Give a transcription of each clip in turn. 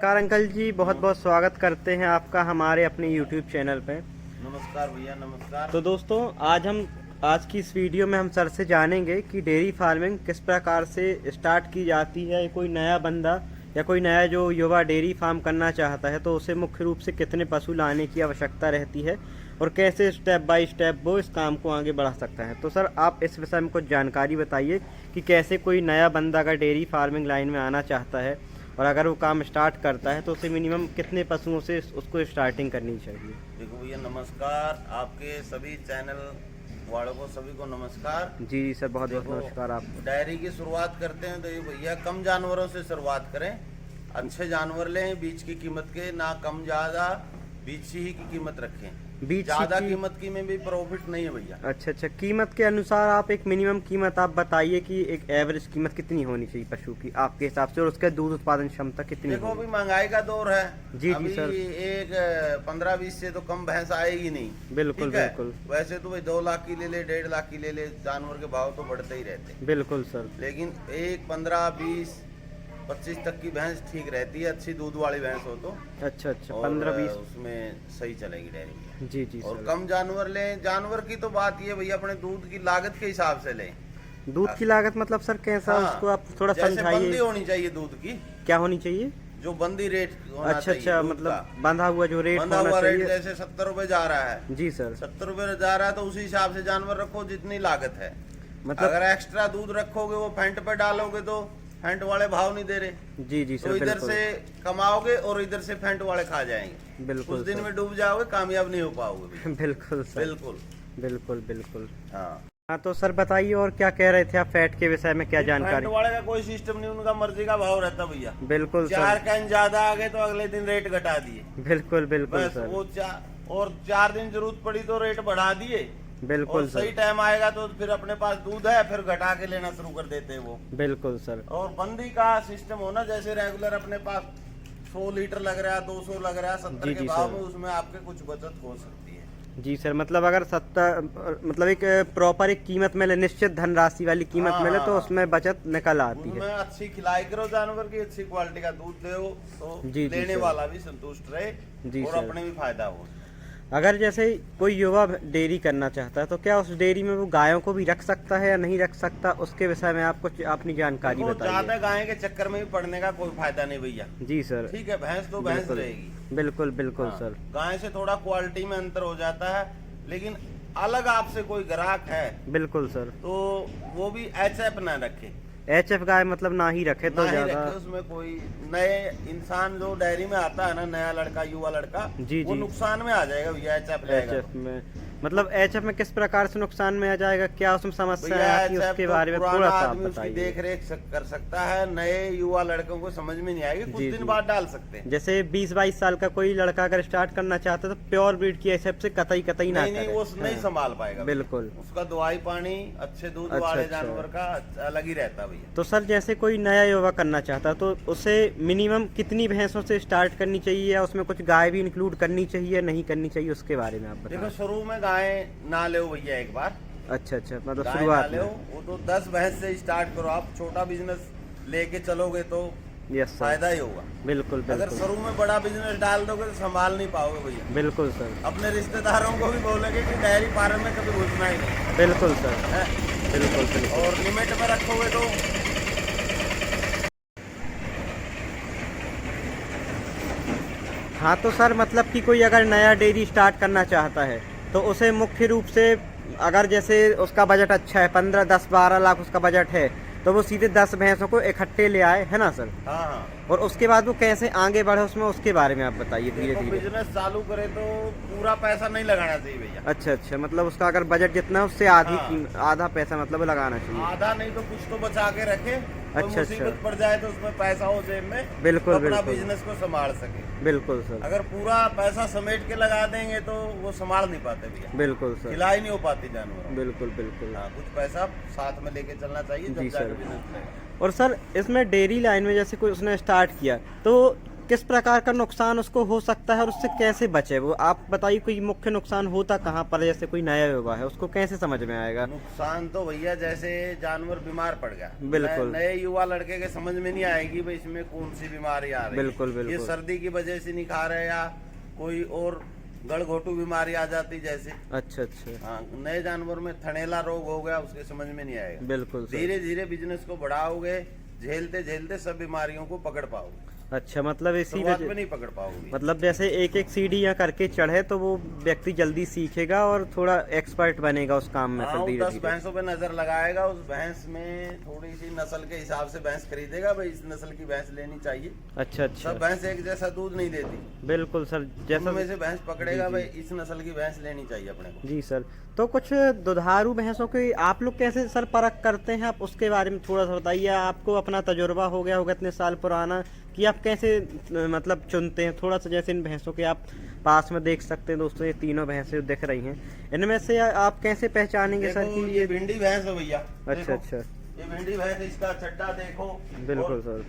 नमस्कार अंकल जी, बहुत बहुत स्वागत करते हैं आपका हमारे अपने YouTube चैनल पे। नमस्कार भैया, नमस्कार। तो दोस्तों, आज की इस वीडियो में हम सर से जानेंगे कि डेयरी फार्मिंग किस प्रकार से स्टार्ट की जाती है। कोई नया बंदा या कोई नया जो युवा डेयरी फार्म करना चाहता है तो उसे मुख्य रूप से कितने पशु लाने की आवश्यकता रहती है और कैसे स्टेप बाय स्टेप वो इस काम को आगे बढ़ा सकता है। तो सर, आप इस विषय में कुछ जानकारी बताइए कि कैसे कोई नया बंदा अगर डेयरी फार्मिंग लाइन में आना चाहता है और अगर वो काम स्टार्ट करता है तो उसे मिनिमम कितने पशुओं से उसको स्टार्टिंग करनी चाहिए। देखो भैया, नमस्कार। आपके सभी चैनल वालों को सभी को नमस्कार। जी सर, बहुत बहुत नमस्कार आपको। डायरी की शुरुआत करते हैं तो ये भैया कम जानवरों से शुरुआत करें। अच्छे जानवर लें, बीच की कीमत के, ना कम ज़्यादा, बीच ही की कीमत रखें। बीच ज़्यादा कीमत की में भी प्रॉफिट नहीं है भैया। अच्छा, कीमत के अनुसार आप एक मिनिमम कीमत आप बताइए कि एक एवरेज कीमत कितनी होनी चाहिए पशु की आपके हिसाब से और उसके दूध उत्पादन क्षमता कितनी। देखो, अभी महंगाई का दौर है। जी अभी जी सर। एक 15-20 से तो कम भैंस आएगी नहीं। बिल्कुल बिल्कुल। वैसे तो भाई 2 लाख की ले ले, 1.5 लाख की ले ले, जानवर के भाव तो बढ़ते ही रहते हैं। बिल्कुल सर। लेकिन एक 15-20 25 तक की भैंस ठीक रहती है, अच्छी दूध वाली भैंस हो तो। अच्छा, 15-20 उसमें सही चलेगी डेयरी। जी जी और सर। कम जानवर लें। जानवर की तो बात ये भैया अपने दूध की लागत के हिसाब से लें। दूध की लागत मतलब सर कैसा, उसको आप थोड़ा जैसे बंदी समझाइए। होनी चाहिए दूध की। क्या होनी चाहिए? जो बंदी रेट होना चाहिए। अच्छा, दूध मतलब का। बंधा हुआ जो रेट बंधा होना हुआ रेट चाहिए। जैसे 70 रुपए जा रहा है। जी सर। 70 रुपए जा रहा है तो उसी हिसाब से जानवर रखो जितनी लागत है। मतलब अगर एक्स्ट्रा दूध रखोगे, वो फेंट पे डालोगे तो फेंट वाले भाव नहीं दे रहे। जी जी सर। तो इधर बिल्कुल से कमाओगे और इधर से फेंट वाले खा जाएंगे। बिल्कुल कुछ दिन सर। में डूब जाओगे, कामयाब नहीं हो पाओगे। बिल्कुल सर। बिल्कुल बिल्कुल बिल्कुल। हाँ। हाँ, तो सर बताइए और क्या कह रहे थे आप फैट के विषय में, क्या जानकारी। फेंट वाले का कोई सिस्टम नहीं, उनका मर्जी का भाव रहता भैया। बिल्कुल 4 सर। कैन ज्यादा आ गए तो अगले दिन रेट घटा दिए। बिल्कुल बिल्कुल बस सर। वो और 4 दिन जरूरत पड़ी तो रेट बढ़ा दिए। बिल्कुल और सही सर। टाइम आएगा तो फिर अपने पास दूध है, फिर घटा के लेना शुरू कर देते हैं वो। बिल्कुल सर। और बंदी का सिस्टम होना, जैसे रेगुलर अपने पास 100 लीटर लग रहा है, 200 लग रहा है, 70 जी के जी भाव सर। में, उसमें आपके कुछ बचत हो सकती है। जी सर, मतलब अगर 70 मतलब एक प्रॉपर एक कीमत मिले, निश्चित धनराशि वाली कीमत हाँ, मिले तो हाँ। उसमें बचत निकल आती उनमें है। अच्छी खिलाई करो जानवर की, अच्छी क्वालिटी का दूध दो तो जी, जी लेने सर। वाला भी संतुष्ट रहे जी और सर। अपने भी फायदा हो। अगर जैसे कोई युवा डेयरी करना चाहता है तो क्या उस डेयरी में वो गायों को भी रख सकता है या नहीं रख सकता, उसके विषय में आप कुछ अपनी जानकारी देखो, बताइए। ज्यादा गाय के चक्कर में भी पड़ने का कोई फायदा नहीं भैया। जी सर। ठीक है, भैंस तो भैंस बिल्कुल रहेगी। बिल्कुल बिल्कुल हाँ, सर। गाय से थोड़ा क्वालिटी में अंतर हो जाता है, लेकिन अलग आपसे कोई ग्राहक है बिल्कुल सर। तो वो भी HF ना रखे। HF गाय मतलब ना ही रखे तो ना ही ज्यादा। रखे। उसमें कोई नए इंसान जो डेयरी में आता है ना, नया लड़का, युवा लड़का, जी वो जी। नुकसान में आ जाएगा भैया HF लेगा। HF में मतलब HF में किस प्रकार से नुकसान में आ जाएगा, क्या उसमें समस्या भैया आती है, HF उसके तो बारे में पुराना थोड़ा सा आप आदमी उसकी बताइए। देख रेख कर सकता है। नए युवा लड़कों को समझ में नहीं आएगी, कुछ जी, दिन जी। बाद डाल सकते हैं। जैसे 20-22 साल का कोई लड़का अगर स्टार्ट करना चाहता है तो प्योर ब्रीड की HF से कतई कतई ना नहीं नहीं, करे। वो नहीं हाँ, संभाल पाएगा भैया। बिल्कुल। उसका दवाई पानी अच्छे दूध अच्छा, वाले अच्छा। जानवर का अलग ही रहता भैया। तो सर, जैसे कोई नया युवा करना चाहता है तो उसे मिनिमम कितनी भैंसों से स्टार्ट करनी चाहिए या उसमें कुछ गाय भी इंक्लूड करनी चाहिए या नहीं करनी चाहिए, उसके बारे में आप देखो, बताएं। शुरू में गाय ना ले भैया एक बार। अच्छा, मतलब गाय ना शुरुआत ले, में। वो तो 10 भैंस से स्टार्ट करो। आप छोटा बिजनेस लेके चलोगे तो यस सर। फायदा ही होगा। बिल्कुल अगर बिल्कुल। शुरू में बड़ा बिजनेस डाल दोगे तो संभाल नहीं पाओगे भैया। बिल्कुल सर। अपने रिश्तेदारों को भी बोलोगे कि डेयरी फार्म में कभी घुसना ही नहीं बिल्कुल सर। है। बिल्कुल बिल्कुल। और लिमिट में रखोगे तो हाँ, तो सर मतलब कि कोई अगर नया डेयरी स्टार्ट करना चाहता है तो उसे मुख्य रूप से, अगर जैसे उसका बजट अच्छा है, 15, 10, 12 लाख उसका बजट है, तो वो सीधे 10 भैंसों को इकट्ठे ले आए, है ना सर। हाँ हाँ। और उसके बाद वो कैसे आगे बढ़े उसमें, उसके बारे में आप बताइए धीरे देखो, धीरे। बिजनेस चालू करे तो पूरा पैसा नहीं लगाना चाहिए भैया। अच्छा, मतलब उसका अगर बजट जितना है उससे हाँ। आधा पैसा मतलब लगाना चाहिए। आधा नहीं तो कुछ तो बचा के रखे। कोई अच्छा, मुसीबत पड़ जाए तो उसमें पैसा हो जेब में, बिल्कुल, तो अपना बिल्कुल। बिजनेस को संभाल सके। बिल्कुल सर। अगर पूरा पैसा समेट के लगा देंगे तो वो संभाल नहीं पाते भैया। बिल्कुल सर। खिलाई नहीं हो पाती जानवर। बिल्कुल बिल्कुल। हाँ, कुछ पैसा साथ में लेके चलना चाहिए जब जी जाके सर। बिजनेस करेगा। और सर, इसमें डेयरी लाइन में जैसे कोई उसने स्टार्ट किया तो किस प्रकार का नुकसान उसको हो सकता है और उससे कैसे बचे, वो आप बताइए। कोई मुख्य नुकसान होता कहाँ पर, जैसे कोई नया युवा है उसको कैसे समझ में आएगा? नुकसान तो भैया जैसे जानवर बीमार पड़ गया, बिल्कुल। नए युवा लड़के के समझ में नहीं आएगी भाई इसमें कौन सी बीमारी आ रही है। बिल्कुल बिल्कुल। ये सर्दी की वजह से नहीं खा रहे या कोई और गड़घोटू बीमारी आ जाती जैसे। अच्छा अच्छा। हाँ, नए जानवर में थनेला रोग हो गया, उसके समझ में नहीं आएगा। बिल्कुल सर। धीरे धीरे बिजनेस को बढ़ाओगे, झेलते झेलते सब बीमारियों को पकड़ पाओगे। अच्छा, मतलब इसी शुरुआत में वजह, नहीं पकड़ पाओगे। मतलब जैसे एक एक सीढ़ियाँ करके चढ़े तो वो व्यक्ति जल्दी सीखेगा और थोड़ा एक्सपर्ट बनेगा उस काम में। हाँ, फिर धीरे 10 धीरे। भैंसों पे नजर लगाएगा, उस भैंस में थोड़ी सी नस्ल के हिसाब से भैंस खरीदेगा, भाई इस नस्ल की भैंस लेनी चाहिए। अच्छा अच्छा। सब भैंस एक जैसा दूध नहीं देती। बिल्कुल सर, जैसा में से भैंस पकड़ेगा जी, भाई इस नस्ल की भैंस लेनी चाहिए अपने को। जी सर। तो कुछ दुधारू भैंसों की आप लोग कैसे सर परख करते हैं, आप उसके बारे में थोड़ा सा बताइए। आपको अपना तजुर्बा हो गया होगा इतने साल पुराना, कि आप कैसे मतलब चुनते हैं थोड़ा सा। जैसे इन भैंसों के आप पास में देख सकते हैं दोस्तों, ये तीनों भैंसें दिख रही हैं, इनमें से आप कैसे पहचानेंगे सर कि ये भिंडी भैंस है भैया। अच्छा अच्छा। ये भिंडी भैंस, इसका चड्डा देखो। बिल्कुल सर।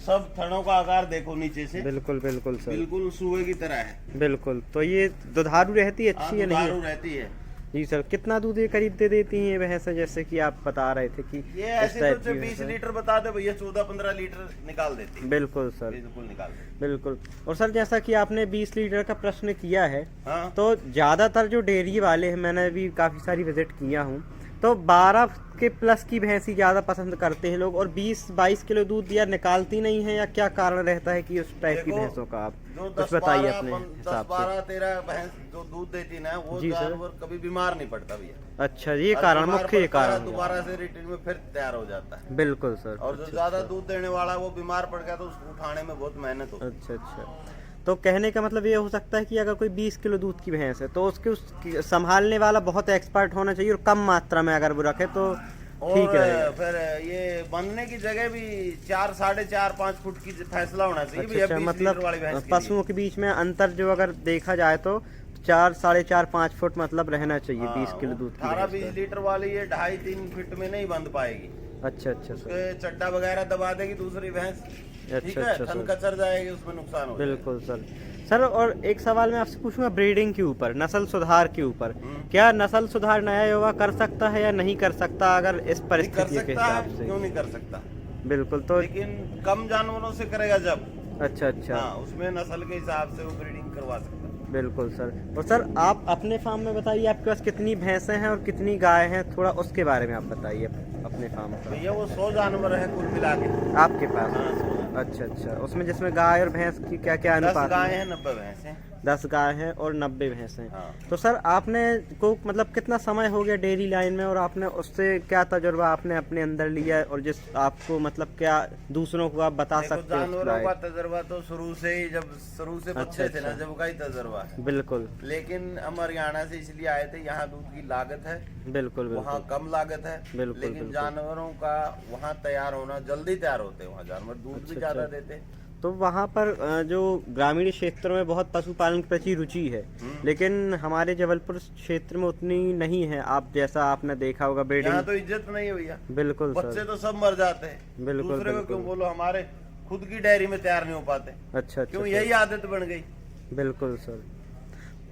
सब थनों का आकार देखो नीचे से। बिल्कुल बिल्कुल सर। बिल्कुल सुए की तरह है। बिल्कुल। तो ये दुधारू रहती है, अच्छी है नहीं दुधारू है? रहती है जी सर। कितना दूध ये करीब दे देती हैं ये भैंसें, जैसे कि आप बता रहे थे कि ये इस ऐसे टाइप तो की 20 भैंस है? लीटर बता दे भैया, 14-15 लीटर निकाल देती है। बिल्कुल सर। बिल्कुल निकाल देती बिल्कुल। और सर जैसा कि आपने 20 लीटर का प्रश्न किया है, है। हाँ, तो ज़्यादातर जो डेयरी वाले हैं, मैंने भी काफ़ी सारी विजिट किया हूँ, तो 12 के प्लस की भैंसी ज़्यादा पसंद करते हैं लोग, और 20-22 किलो दूध या निकालती नहीं है, या क्या कारण रहता है कि उस टाइप की देखो, भैंसों का आप जो कुछ बताइए अपने हिसाब से। 10-12-13 भैंस जो दूध देती ना, वो जी सर। जानवर कभी बीमार नहीं पड़ता भैया। अच्छा, ये और कारण, बीमार मुख्य ये पड़ता है, कारण है। दोबारा से रिटर्न में फिर तैयार हो जाता है। बिल्कुल सर। और जो ज्यादा दूध देने वाला है वो बीमार पड़ गया तो उसको उठाने में बहुत मेहनत होती है। अच्छा अच्छा। तो कहने का मतलब ये हो सकता है कि अगर कोई 20 किलो दूध की भैंस है तो उसके संभालने वाला बहुत एक्सपर्ट होना चाहिए, और कम मात्रा में अगर वो रखे तो ठीक और रहेगा। फिर ये बनने की जगह भी 4-4.5-5 फुट की फैसला होना चाहिए अच्छा भैया, अच्छा। 20 मतलब लीटर वाली भैंस के पशुओं के बीच में अंतर जो अगर देखा जाए तो 4-4.5-5 फुट मतलब रहना चाहिए लिए। 20 किलो दूध की भैंस 18-20 का। लीटर वाली ये 2.5-3 फीट में नहीं बंध पाएगी। अच्छा अच्छा सर। उसके चड्डा वगैरह दबा देगी दूसरी भैंस, ठीक अच्छा है, अच्छा थन सर। कचर जाएगी, उसमें नुकसान हो जाएगा। बिल्कुल सर। सर और एक सवाल मैं आपसे पूछूंगा ब्रीडिंग के ऊपर, नस्ल सुधार के ऊपर, क्या नस्ल सुधार नया युवा कर सकता है या नहीं कर सकता अगर इस नहीं कर परिस्थिति के सकता है, हिसाब से? क्यों नहीं कर सकता। बिल्कुल। तो लेकिन कम जानवरों से करेगा जब। अच्छा अच्छा। हाँ, उसमें नस्ल के हिसाब से वो ब्रीडिंग करवा सकता है। बिल्कुल सर। और सर आप अपने फार्म में बताइए, आपके पास कितनी भैंसें हैं और कितनी गाय हैं, थोड़ा उसके बारे में आप बताइए अपने फार्म का। भैया वो 100 जानवर है कुल मिला के। आपके पास? हाँ, 100। अच्छा अच्छा। उसमें जिसमें गाय और भैंस की क्या क्या 10 अनुपात गाय है? हैं, 90 भैंस हैं। 10 गाय हैं और 90 भैंसें हैं। हाँ। तो सर आपने को मतलब कितना समय हो गया डेयरी लाइन में, और आपने उससे क्या तजुर्बा आपने अपने अंदर लिया, और जिस आपको मतलब क्या दूसरों को आप बता देखो, सकते हो उस जानवरों का लायक? तजुर्बा तो शुरू से ही, जब शुरू से बच्चे थे ना, अच्छा। जब का ही तजुर्बा है। बिल्कुल लेकिन हम हरियाणा से इसलिए आए थे, यहाँ दूध की लागत है, बिल्कुल। वहाँ बिल्कुल कम लागत है। बिल्कुल, लेकिन बिल्कुल। जानवरों का वहाँ तैयार होना, जल्दी तैयार होते हैं वहाँ जानवर, दूध अच्छा, भी ज्यादा अच्छा। देते हैं। तो वहाँ पर जो ग्रामीण क्षेत्रों में बहुत पशुपालन के प्रति रुचि है, लेकिन हमारे जबलपुर क्षेत्र में उतनी नहीं है, आप जैसा आपने देखा होगा यहाँ ब्रीडिंग। तो इज्जत नहीं है भैया। बिल्कुल बच्चे सर। तो सब मर जाते हैं। बिल्कुल, दूसरे को बिल्कुल। क्यों बोलो, हमारे खुद की डेयरी में तैयार नहीं हो पाते। अच्छा क्यों, अच्छा यही आदत बन गई। सर। बिल्कुल सर।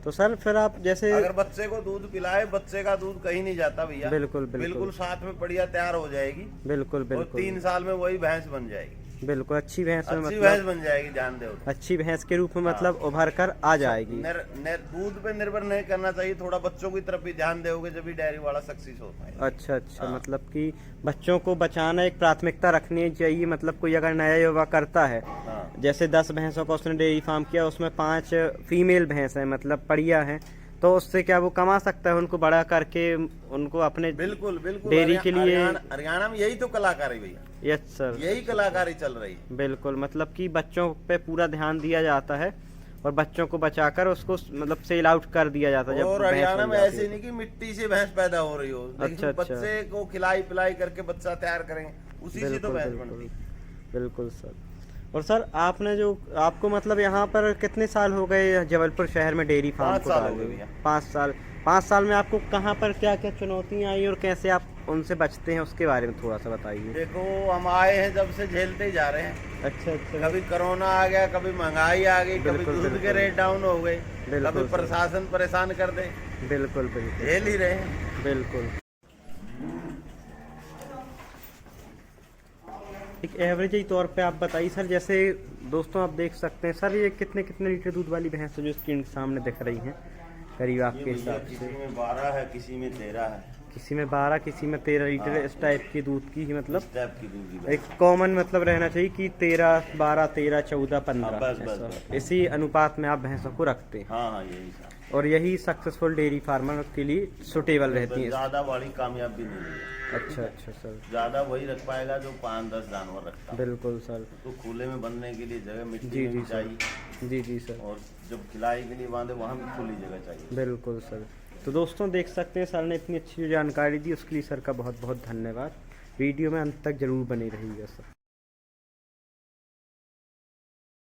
तो सर फिर आप जैसे अगर बच्चे को दूध पिलाए, बच्चे का दूध कहीं नहीं जाता भैया। बिल्कुल, बिल्कुल। बिल्कुल साथ में बढ़िया तैयार हो जाएगी, बिल्कुल और बिल्कुल 3 साल में वही भैंस बन जाएगी। बिल्कुल अच्छी भैंस में अच्छी भैंस मतलब बन जाएगी, जान दो। अच्छी भैंस के रूप में मतलब उभर कर आ जाएगी। दूध पे निर्भर नहीं करना चाहिए, थोड़ा बच्चों की तरफ भी ध्यान दोगे जब भी डेयरी वाला सक्सेस होता है। अच्छा अच्छा। हाँ। मतलब कि बच्चों को बचाना एक प्राथमिकता रखनी चाहिए। मतलब कोई अगर नया युवा करता है, हाँ। जैसे 10 भैंसों का उसने डेयरी फार्म किया, उसमें 5 फीमेल भैंस हैं, मतलब बढ़िया हैं, तो उससे क्या वो कमा सकता है, उनको बड़ा करके उनको अपने बिल्कुल बिल्कुल। डेयरी के लिए। हरियाणा में यही तो कलाकारी भैया, यस सर। यही कलाकारी चल रही है। बिल्कुल। मतलब कि बच्चों पे पूरा ध्यान दिया जाता है, और बच्चों को बचाकर उसको मतलब सेल आउट कर दिया जाता है जब और भैंस हरियाणा बन में जाती ऐसे है। नहीं कि मिट्टी से भैंस पैदा हो रही हो, लेकिन अच्छा, अच्छा। बच्चे को खिलाई पिलाई करके बच्चा तैयार करेंगे, उसी से तो बिल्कुल भैंस बिल्कुल। बनती है। बिल्कुल सर। और सर आपने जो आपको मतलब यहाँ पर कितने साल हो गए जबलपुर शहर में डेयरी फार्म 5 को साल हो डाले गए हुए? भैया। 5 साल। 5 साल में आपको कहाँ पर क्या क्या चुनौतियाँ आई और कैसे आप उनसे बचते हैं, उसके बारे में थोड़ा सा बताइए। देखो हम आए हैं जब से झेलते ही जा रहे हैं। अच्छा अच्छा। कभी कोरोना आ गया, कभी महंगाई आ गई, कभी बिल्कुल, दूध के बिल्कुल। रेट डाउन हो गए, बिल्कुल कभी सर। प्रशासन परेशान कर दे, बिल्कुल बिल्कुल झेल ही रहे हैं। बिल्कुल। एक एवरेज तौर पे आप बताइए सर, जैसे दोस्तों आप देख सकते हैं सर, ये कितने कितने लीटर दूध वाली भैंस है जो स्क्रीन के सामने दिख रही हैं करीब ये आपके भैया हिसाब किसी से? में 12 है, किसी में 13 है, किसी में 12, किसी में 13 लीटर हाँ। इस टाइप की दूध की ही मतलब इस टाइप की दूध की एक कॉमन मतलब रहना चाहिए कि 13, 12, 13, 14, 15 हाँ, बस, ऐसा। बस। इसी अनुपात में आप भैंसों को रखते हैं हाँ हाँ यही साहब। और यही सक्सेसफुल डेयरी फार्मर के लिए सुटेबल रहती है। ज्यादा बड़ी कामयाब भी नहीं है। अच्छा अच्छा सर। ज्यादा वही रख पाएगा जो 5-10 जानवर रखता है। बिल्कुल सर। तो खुले में बनने के लिए जगह मिट्टी जी में जी भी सर। चाहिए, जी जी सर। और जब खिलाई के लिए बांधे वहाँ भी खुली जगह चाहिए। बिल्कुल सर। तो दोस्तों देख सकते हैं सर ने इतनी अच्छी जो जानकारी दी उसके लिए सर का बहुत बहुत धन्यवाद। वीडियो में अंत तक जरूर बने रहिएगा सर।